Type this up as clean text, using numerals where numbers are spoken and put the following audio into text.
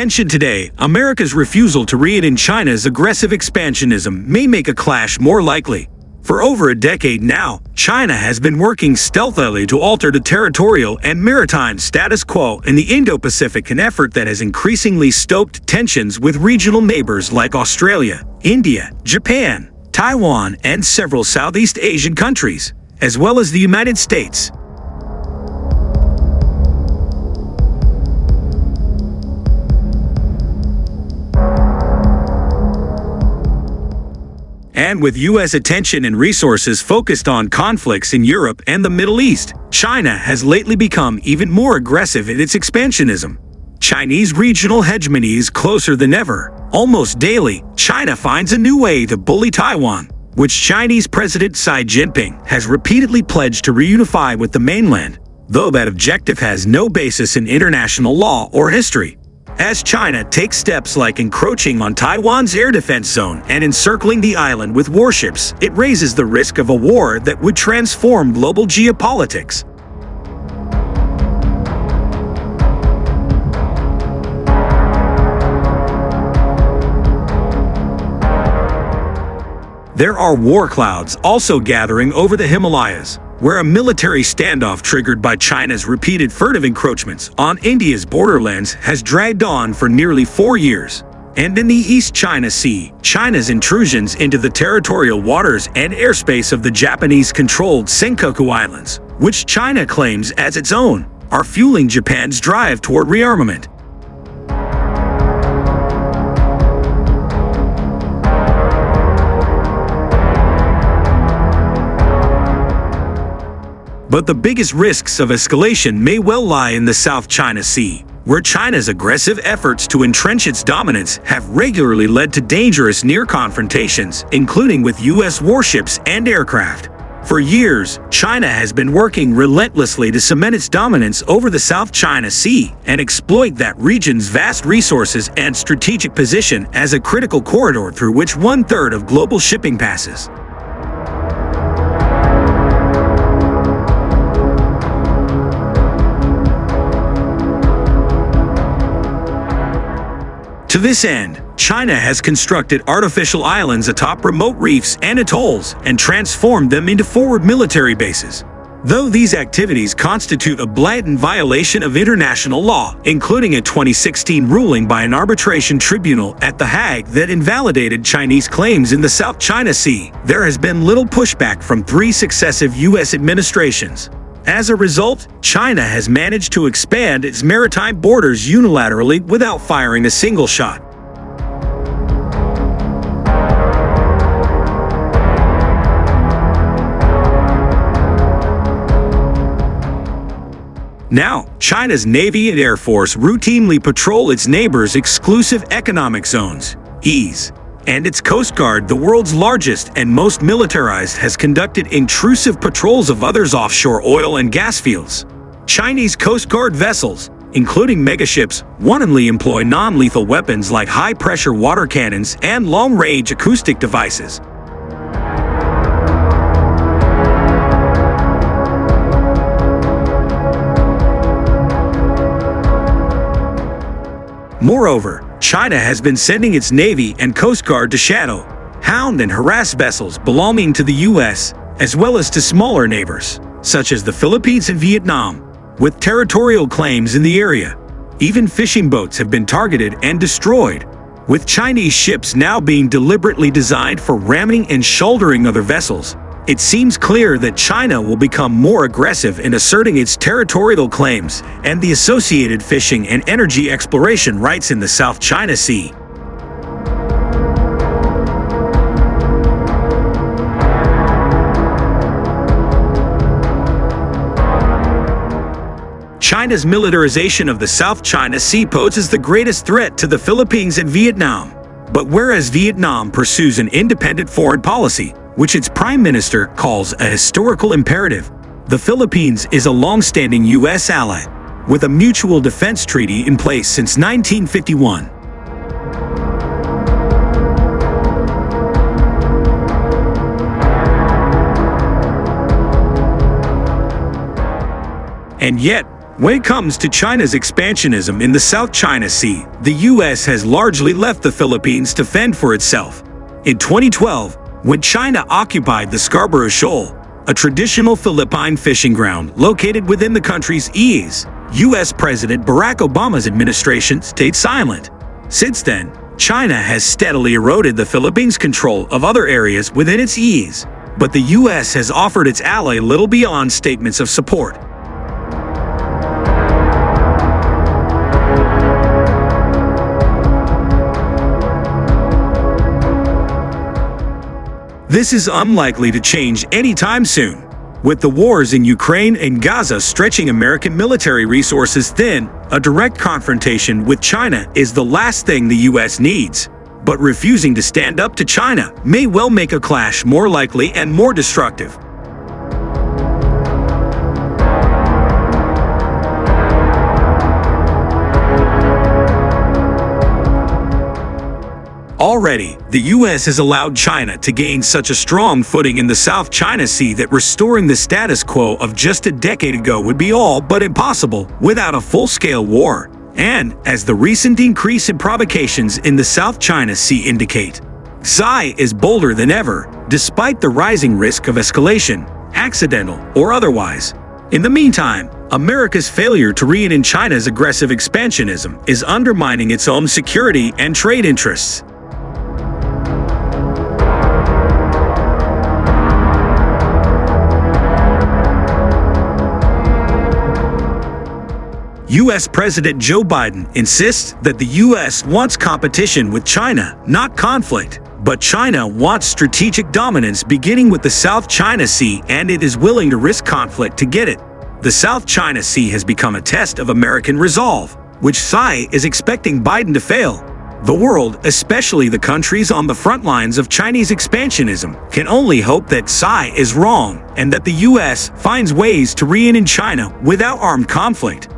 tension today, America's refusal to rein in China's aggressive expansionism may make a clash more likely. For over a decade now, China has been working stealthily to alter the territorial and maritime status quo in the Indo-Pacific, an effort that has increasingly stoked tensions with regional neighbors like Australia, India, Japan, Taiwan, and several Southeast Asian countries, as well as the United States. And with U.S. attention and resources focused on conflicts in Europe and the Middle East, China has lately become even more aggressive in its expansionism. Chinese regional hegemony is closer than ever. Almost daily, China finds a new way to bully Taiwan, which Chinese President Xi Jinping has repeatedly pledged to reunify with the mainland, though that objective has no basis in international law or history. As China takes steps like encroaching on Taiwan's air defense zone and encircling the island with warships, it raises the risk of a war that would transform global geopolitics. There are war clouds also gathering over the Himalayas, where a military standoff triggered by China's repeated furtive encroachments on India's borderlands has dragged on for nearly 4 years. And in the East China Sea, China's intrusions into the territorial waters and airspace of the Japanese-controlled Senkaku Islands, which China claims as its own, are fueling Japan's drive toward rearmament. But the biggest risks of escalation may well lie in the South China Sea, where China's aggressive efforts to entrench its dominance have regularly led to dangerous near confrontations, including with U.S. warships and aircraft. For years, China has been working relentlessly to cement its dominance over the South China Sea and exploit that region's vast resources and strategic position as a critical corridor through which 1/3 of global shipping passes. To this end, China has constructed artificial islands atop remote reefs and atolls and transformed them into forward military bases. Though these activities constitute a blatant violation of international law, including a 2016 ruling by an arbitration tribunal at The Hague that invalidated Chinese claims in the South China Sea, there has been little pushback from 3 successive U.S. administrations. As a result, China has managed to expand its maritime borders unilaterally without firing a single shot. Now, China's Navy and Air Force routinely patrol its neighbors' exclusive economic zones, EEZ. And its Coast Guard, the world's largest and most militarized, has conducted intrusive patrols of others' offshore oil and gas fields. Chinese Coast Guard vessels, including megaships, wantonly employ non-lethal weapons like high-pressure water cannons and long-range acoustic devices. Moreover, China has been sending its Navy and Coast Guard to shadow, hound, and harass vessels belonging to the U.S., as well as to smaller neighbors, such as the Philippines and Vietnam, with territorial claims in the area. Even fishing boats have been targeted and destroyed, with Chinese ships now being deliberately designed for ramming and shouldering other vessels. It seems clear that China will become more aggressive in asserting its territorial claims and the associated fishing and energy exploration rights in the South China Sea. China's militarization of the South China Sea poses the greatest threat to the Philippines and Vietnam. But whereas Vietnam pursues an independent foreign policy, which its prime minister calls a historical imperative, the Philippines is a long-standing U.S. ally, with a mutual defense treaty in place since 1951. And yet, When it comes to China's expansionism in the South China Sea, the US has largely left the Philippines to fend for itself. In 2012, when China occupied the Scarborough Shoal, a traditional Philippine fishing ground located within the country's EEZ, US President Barack Obama's administration stayed silent. Since then, China has steadily eroded the Philippines' control of other areas within its EEZ, but the US has offered its ally little beyond statements of support. This is unlikely to change anytime soon. With the wars in Ukraine and Gaza stretching American military resources thin, a direct confrontation with China is the last thing the US needs. But refusing to stand up to China may well make a clash more likely and more destructive. Already, the US has allowed China to gain such a strong footing in the South China Sea that restoring the status quo of just a decade ago would be all but impossible without a full-scale war. And, as the recent increase in provocations in the South China Sea indicate, Xi is bolder than ever, despite the rising risk of escalation, accidental or otherwise. In the meantime, America's failure to rein in China's aggressive expansionism is undermining its own security and trade interests. US President Joe Biden insists that the US wants competition with China, not conflict. But China wants strategic dominance beginning with the South China Sea, and it is willing to risk conflict to get it. The South China Sea has become a test of American resolve, which Xi is expecting Biden to fail. The world, especially the countries on the front lines of Chinese expansionism, can only hope that Xi is wrong and that the US finds ways to rein in China without armed conflict.